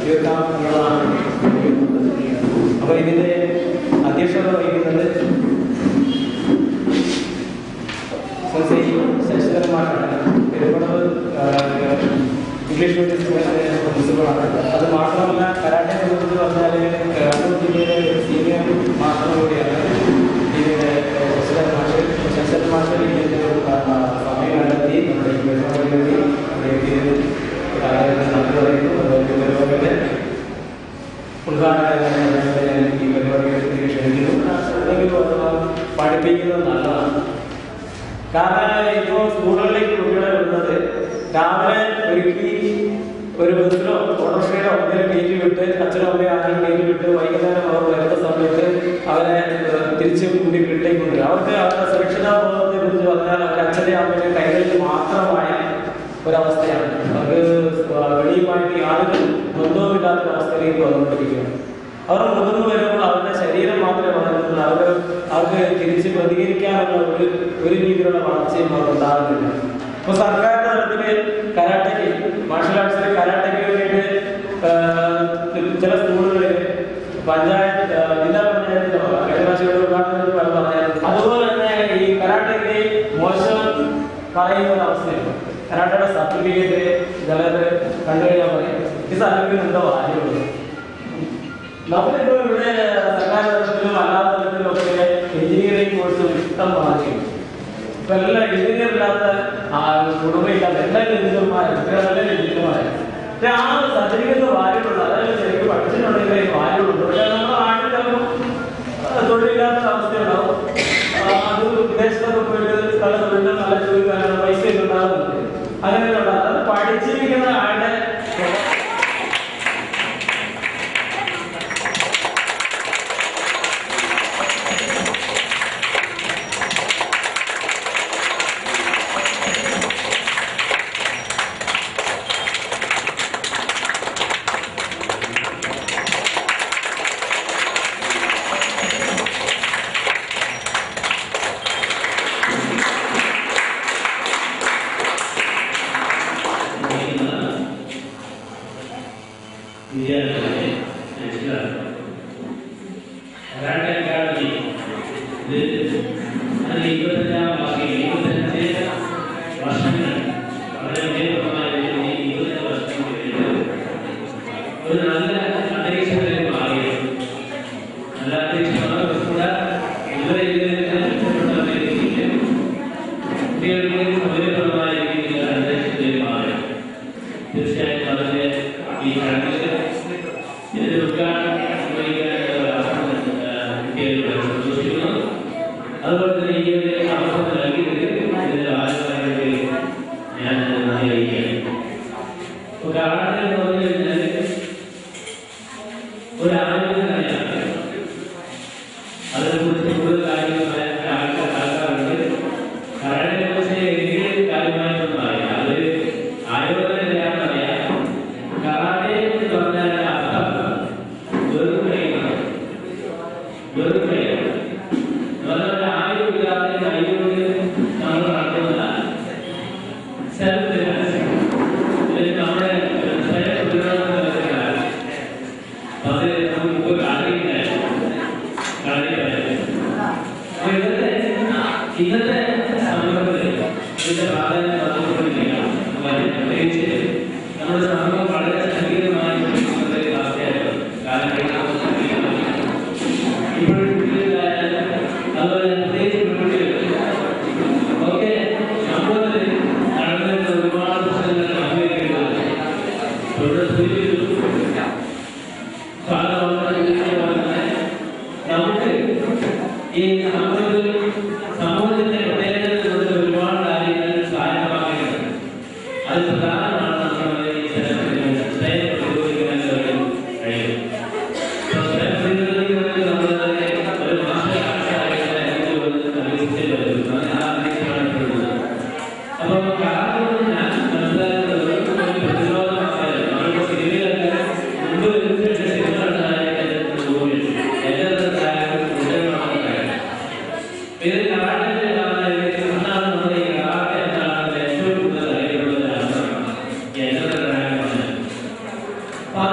തീർക്കാം എന്നുള്ളതാണ്. അപ്പോൾ ഇതിൻ്റെ അധ്യക്ഷത വഹിക്കുന്നത് ശശിധരന്മാരാണ്. പെരുമ്പടവ് ഇംഗ്ലീഷ് മീഡിയം സ്കൂളിലെ പ്രിൻസിപ്പളാണ്. അത് മാത്രമല്ല കരാട്ടെ കുറിച്ച് പറഞ്ഞാൽ കണ്ണൂർ ജില്ലയിലെ ഒരു സീനിയർ മാസ്റ്റർ കൂടിയാണ് ഇതിൻ്റെ ശശിധരൻ മാസ്റ്റർ. ഇതിൻ്റെ ഒരു സമയം കണ്ടെത്തി നമ്മുടെ ഈ പരിപാടികളിൽ ഉദ്ഘാടനം ഈ പരിപാടികളിലേക്ക് ക്ഷണിക്കുന്നു. പഠിപ്പിക്കുന്നത് നല്ലതാണ്. കാരണം ഇപ്പോൾ സ്കൂളുകളിലേക്ക് കുട്ടികളെ വരുന്നത് രാവിലെ ഒരുക്കി ഒരു ബസ്സിലോ ഓട്ടോറിക്ഷയിലോ അങ്ങനെ കയറ്റി വിട്ട് അച്ഛനും അമ്മയും ആരെയും കയറ്റി വിട്ട് വൈകുന്നേരം അവർ വരുന്ന സമയത്ത് അവരെ തിരിച്ച് കൂടി വീട്ടിലേക്ക് കൊണ്ടുവരും. അവർക്ക് അവരുടെ സുരക്ഷിതാ ബോധത്തെ കുറിച്ച് പറഞ്ഞാൽ അവരുടെ അച്ഛൻ്റെ അമ്മയുടെ കൈകളിൽ മാത്രമായ ഒരവസ്ഥയാണ്. അവർക്ക് വെളിയുമായിട്ട് യാതൊരു ബന്ധവുമില്ലാത്ത അവസ്ഥയിലേക്ക് വന്നുകൊണ്ടിരിക്കുകയാണ്. അവർ മുതിർന്നു വരുമ്പോൾ അവരുടെ ശരീരം മാത്രമേ വളരുന്നുള്ളൂ. അവർക്ക് തിരിച്ച് പ്രതികരിക്കാനുള്ള ഒരു രീതിയിലുള്ള വളർച്ചയും അവർ ഉണ്ടാകുന്നില്ല. അപ്പോൾ സർക്കാർ തലത്തില് കരാട്ടയ്ക്ക് മാർഷൽ ആർട്സിലെ കരാട്ടയ്ക്ക് വേണ്ടിയിട്ട് ചില സ്കൂളുകളിൽ പഞ്ചായത്ത് ജില്ലാ പഞ്ചായത്തിലോ കഴിഞ്ഞ ഉദ്ഘാടനത്തിൽ പറഞ്ഞായിരുന്നു. അതുപോലെ തന്നെ ഈ കരാട്ടയ്ക്ക് മോശം പറയുന്ന ഒരു അവസ്ഥയുണ്ട്. കരാട്ടയുടെ സർട്ടിഫിക്കറ്റ് ചിലത് കണ്ടു കഴിഞ്ഞാൽ പറയും ഈ സർട്ടിഫിക്കറ്റ് എന്തോ ആര്യമുള്ളൂ. നമ്മളിപ്പോൾ ഇവിടെ സർക്കാർ തലത്തിലും അല്ലാത്ത തലത്തിലും ഒക്കെ എഞ്ചിനീയറിംഗ് കോഴ്സും ഇഷ്ടം മാറിയും ഇപ്പൊ എല്ലാം എഞ്ചിനീയർ ഇല്ലാത്ത കുടുംബമില്ലാത്ത എല്ലാവരും എഞ്ചിനീയർമാരും കുട്ടികളെല്ലാം എഞ്ചിനീയർമാരും. പക്ഷെ ആ സർട്ടിഫിക്കറ്റ് വാല്യൂള്ള അതായത് ശരിക്കും പഠിച്ചിട്ടുണ്ടെങ്കിൽ വാല്യൂള്ളൂ. പക്ഷെ നമ്മുടെ നാട്ടിൽ ചിലപ്പോൾ തൊഴിലില്ലാത്ത അവസ്ഥയുണ്ടാവും. അത് വിദേശത്തൊക്കെ പോയിട്ട് പല തൊഴിലും നല്ല ജോലി പൈസ ഉണ്ടാകുന്നുണ്ട്. അങ്ങനെയുള്ള അത് പഠിച്ചിരിക്കുന്ന ആളുടെ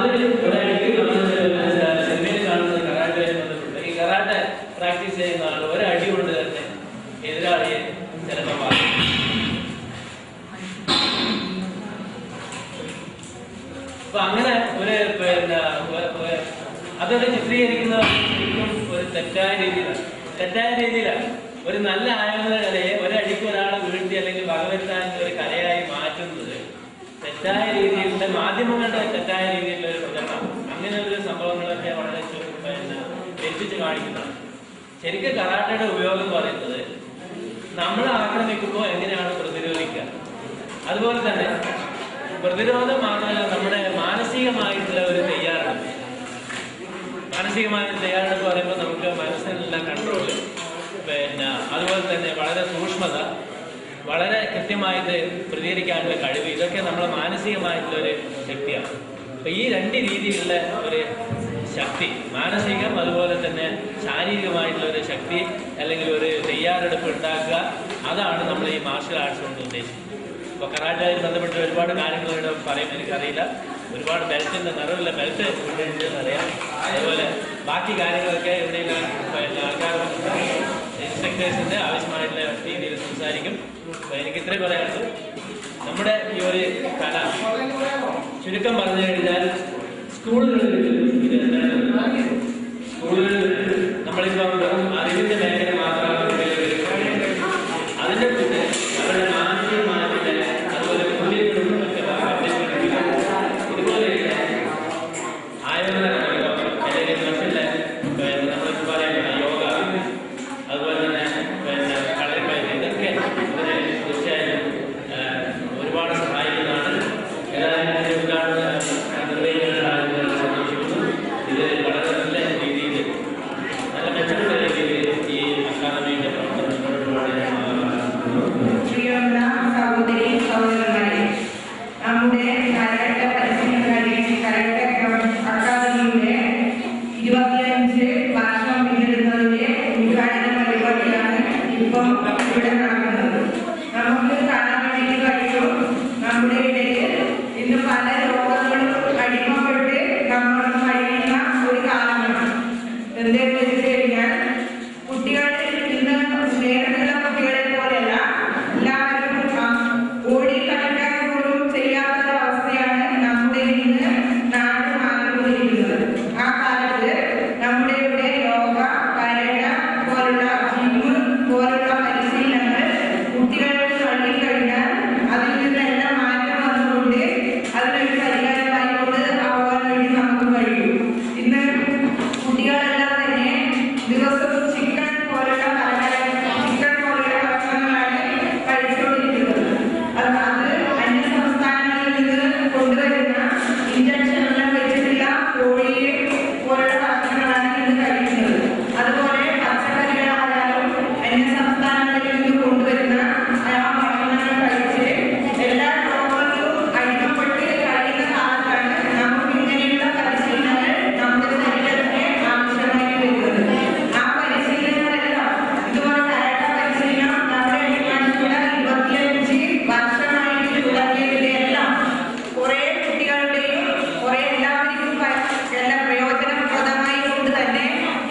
അതിൽ ഒരടിക്ക് സിനിമയിൽ കാണുന്നത് കരാട്ടെ ബന്ധപ്പെട്ട് ഈ കരാട്ടെ പ്രാക്ടീസ് ചെയ്യുന്ന ആൾ ഒരടി കൊണ്ട് തന്നെ എതിരാളിയെ ചിലപ്പോൾ മാറും. അപ്പൊ അങ്ങനെ ഒരു അതൊക്കെ ചിത്രീകരിക്കുന്ന ഒരു തെറ്റായ രീതിയിലാണ്. ഒരു നല്ല ആയോധന കലയെ ഒരടിക്ക് ഒരാളെ വീഴ്ത്തി അല്ലെങ്കിൽ വകവരുത്താൻ ഒരു കലയായി മാറ്റുന്നത് തെറ്റായ രീതിയിലുള്ള മാധ്യമങ്ങളുടെ തെറ്റായ രീതിയിലുള്ള ഒരു പ്രചരണം, അങ്ങനെയുള്ള സംഭവങ്ങളൊക്കെ വളരെ തെറ്റിച്ച് കാണിക്കുന്നതാണ്. ശരിക്കും കരാട്ടയുടെ ഉപയോഗം എന്ന് പറയുന്നത് നമ്മൾ ആക്രമിക്കുമ്പോൾ എങ്ങനെയാണ് പ്രതിരോധിക്കുക, അതുപോലെ തന്നെ പ്രതിരോധം മാത്രമല്ല നമ്മുടെ മാനസികമായിട്ടുള്ള ഒരു തയ്യാറെടുപ്പ്. മാനസികമായിട്ടുള്ള തയ്യാറെടുപ്പ് പറയുമ്പോൾ നമുക്ക് മനസ്സിനുള്ള കൺട്രോള്, അതുപോലെ തന്നെ വളരെ സൂക്ഷ്മത, വളരെ കൃത്യമായിട്ട് പ്രതികരിക്കാനുള്ള കഴിവ്, ഇതൊക്കെ നമ്മളെ മാനസികമായിട്ടുള്ള ഒരു ശക്തിയാണ്. അപ്പൊ ഈ രണ്ട് രീതിയിലുള്ള ഒരു ശക്തി, മാനസികം അതുപോലെ തന്നെ ശാരീരികമായിട്ടുള്ള ഒരു ശക്തി അല്ലെങ്കിൽ ഒരു തയ്യാറെടുപ്പ് ഉണ്ടാക്കുക, അതാണ് നമ്മൾ ഈ മാർഷൽ ആർട്സ് കൊണ്ട് ഉദ്ദേശിക്കുന്നത്. ഇപ്പോൾ കരാട്ടയുമായി ബന്ധപ്പെട്ട് ഒരുപാട് കാര്യങ്ങളോട് പറയുമ്പോൾ എനിക്കറിയില്ല. ഒരുപാട് ബെൽറ്റിൻ്റെ നിറവില്ല ബെൽറ്റ് അറിയാം. അതുപോലെ ബാക്കി കാര്യങ്ങളൊക്കെ ഇവിടെയുള്ള ആൾക്കാർ ഇൻസ്ട്രക്ടേഴ്സിൻ്റെ ആവശ്യമായിട്ടുള്ള രീതിയിൽ സംസാരിക്കും. അപ്പോൾ എനിക്ക് ഇത്രയും പറയാനുള്ളത്, നമ്മുടെ ഈ ഒരു കല ചുരുക്കം പറഞ്ഞു കഴിഞ്ഞാൽ സ്കൂളുകളിൽ നമ്മളിപ്പോൾ അറിവിൻ്റെ മേഖല മാത്രമാണ് അതിൻ്റെ കൂടെ അവരുടെ മാനസികമായിട്ട് അതുപോലെ മൂല്യങ്ങളും ഇതുപോലെയുള്ള ആയോധന കലകളോ അല്ലെങ്കിൽ മറ്റുള്ള നമ്മളിപ്പോൾ പറയുന്ന യോഗ, അതുപോലെ തന്നെ കളരിപ്പയറ്റ്, ഇതൊക്കെ ഇതിനെ തീർച്ചയായും ഒരുപാട് സഹായിക്കുന്നതാണ്. ഏതായാലും ഉദ്ഘാടന നിർവഹിക്കുന്നതിനാണ് സന്തോഷിക്കുന്നു. ഇത് വളരെ നല്ല രീതിയിൽ, നല്ല മെച്ചപ്പെട്ട രീതിയിൽ ഈ അക്കാദമിയുടെ നമ്മുടെ കരാട്ടെ പരിശീലനകാരി കരാട്ടെ അക്കാദമിയുടെ 25 വർഷം പിന്നിടുന്നതിന്റെ ഉദ്ഘാടന പരിപാടിയാണ് ഇപ്പം ഇവിടെ നടക്കുന്നത്. നമുക്ക് കാണാൻ വേണ്ടി കഴിയും, നമ്മുടെ ഇടയിൽ ഇന്ന് പല രോഗങ്ങളും അടിമപ്പെട്ട് നമ്മൾ കഴിയുന്ന ഒരു കാലമാണ്. എന്തെന്ന് വെച്ച് കഴിഞ്ഞാൽ കുട്ടികളെ ഇന്ന് നേരത്തെ കുട്ടികളെ പോലെയല്ല, എല്ലാവരും ഓടി കളിക്കാൻ പോലും ചെയ്യാത്ത അവസ്ഥയാണ് നമ്മുടെ ഇന്ന് നാട് മാറിക്കൊണ്ടിരിക്കുന്നത്. ആ കാലത്ത് നമ്മുടെ ഇവിടെ യോഗ, കരാട്ട പോലുള്ള ജിമ്മ് പോലുള്ള പരിശീലനങ്ങൾ കുട്ടികൾക്ക് നൽകിക്കഴിഞ്ഞാൽ അതിൽ നിന്നെല്ലാം മാറ്റം വന്നുകൊണ്ട് അതിനൊരു പരിഹാരമായിക്കൊണ്ട് ആവാൻ വേണ്ടി നമുക്ക് കഴിയും. ഇന്ന് കുട്ടികളെല്ലാം തന്നെ ദിവസവും ചിക്കൻ പോലുള്ള ഭക്ഷണങ്ങളാണ് കഴിച്ചുകൊണ്ടിരിക്കുന്നത്. അത് അന്യ സംസ്ഥാനങ്ങളിൽ നിന്ന് കൊണ്ടുവരുന്ന ഇഞ്ചക്ഷനെല്ലാം വെച്ചിട്ടുള്ള കോഴി പോലുള്ള ഭക്ഷണങ്ങളാണ് ഇന്ന് കഴിക്കുന്നത്. അതുപോലെ പച്ചക്കറികളായാലും അന്യ സംസ്ഥാനങ്ങളിൽ നിന്ന് കൊണ്ടുവരുന്ന ആ ഭക്ഷണങ്ങൾ കഴിച്ച് എല്ലാ രോഗങ്ങളും അടിമപ്പെട്ട് കഴിയുന്ന കാലത്താണ് നമുക്ക് ഇങ്ങനെയുള്ള പരിശീലനങ്ങൾ നമ്മുടെ ശരീരത്തിന് ആവശ്യമായി വരുന്നത്. ആ പരിശീലനങ്ങളെല്ലാം ഇതുപോലെ കരാട്ട പരിശീലനം നമ്മുടെ അടിസ്ഥാനത്തിലുള്ള 25 വർഷമായിട്ട് തുടങ്ങിയതിലെല്ലാം കുറെ കുട്ടികളുടെയും കുറെ എല്ലാവർക്കും എല്ലാ പ്രയോജനപ്രദമായി കൊണ്ട് തന്നെ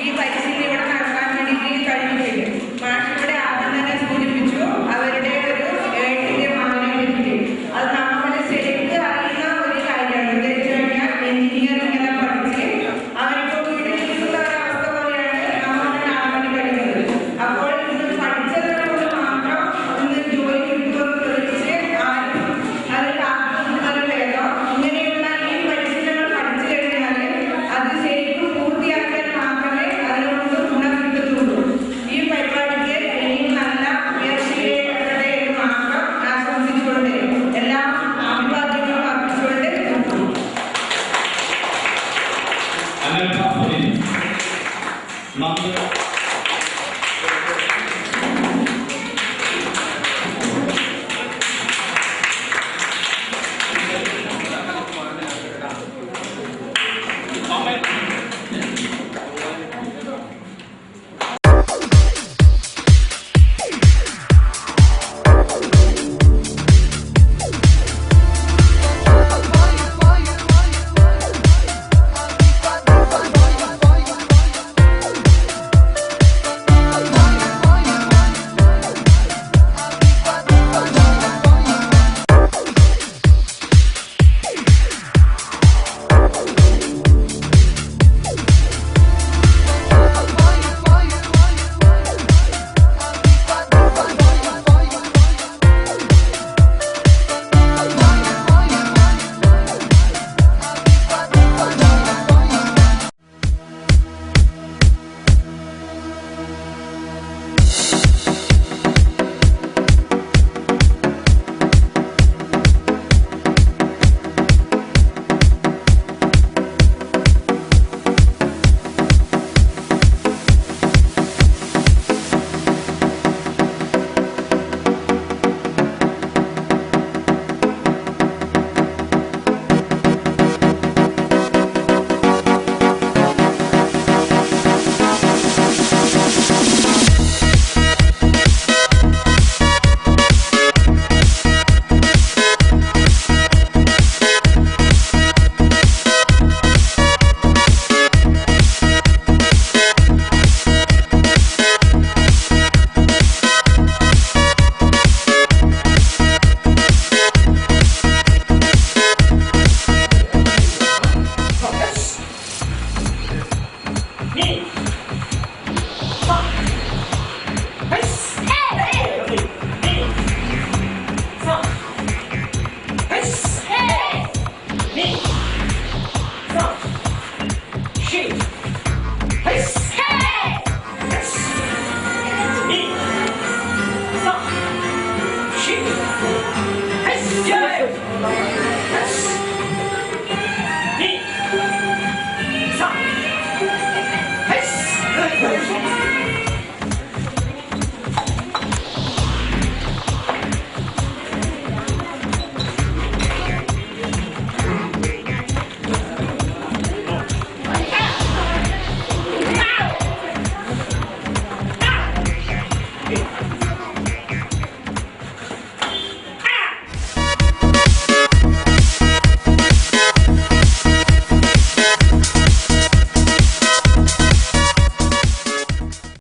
ഈ പരിശീലനം ഇവിടെ നടത്താൻ വേണ്ടി കഴിഞ്ഞിട്ടുണ്ട്. മാഷിയുടെ ആദ്യം തന്നെ സൂചിപ്പിച്ചു അവരുടെ ഒരു ഏട്ടിന്റെ മകനെ പറ്റി. അത് നമ്മളെ ശരിക്കും അറിയുന്ന ഒരു കാര്യമാണ്. എന്താ വെച്ച് കഴിഞ്ഞാൽ എഞ്ചിനീയറിംഗ് എല്ലാം പഠിച്ച് അവരിപ്പോൾ വീട്ടിലിരിക്കുന്ന ഒരവസ്ഥ പോലെയാണ് നമ്മളെ കാണാൻ വേണ്ടി കഴിയുന്നത്. അപ്പോൾ ഇന്ന് പഠിച്ചത് കൊണ്ട് മാത്രം ഇന്ന് ജോലി കിട്ടുമെന്ന് പ്രതീക്ഷിച്ച് ആരും അതിൽ ആത്മഹത്യയോ ഇങ്ങനെയുള്ള ഈ പരിശീലനങ്ങൾ പഠിച്ചു കഴിഞ്ഞാൽ അത് ശരിക്കും പൂർത്തിയാക്കാൻ മാത്രമേ അതിനോട് ഗുണം കിട്ടുന്നുള്ളൂ. ഈ പരിപാടിക്ക് ഇനിയും നല്ല ഉയർച്ചയുടെ എന്ന് മാത്രം ആശംസിച്ചുകൊണ്ട് എല്ലാ അഭിവാദ്യങ്ങളും അർപ്പിച്ചുകൊണ്ട്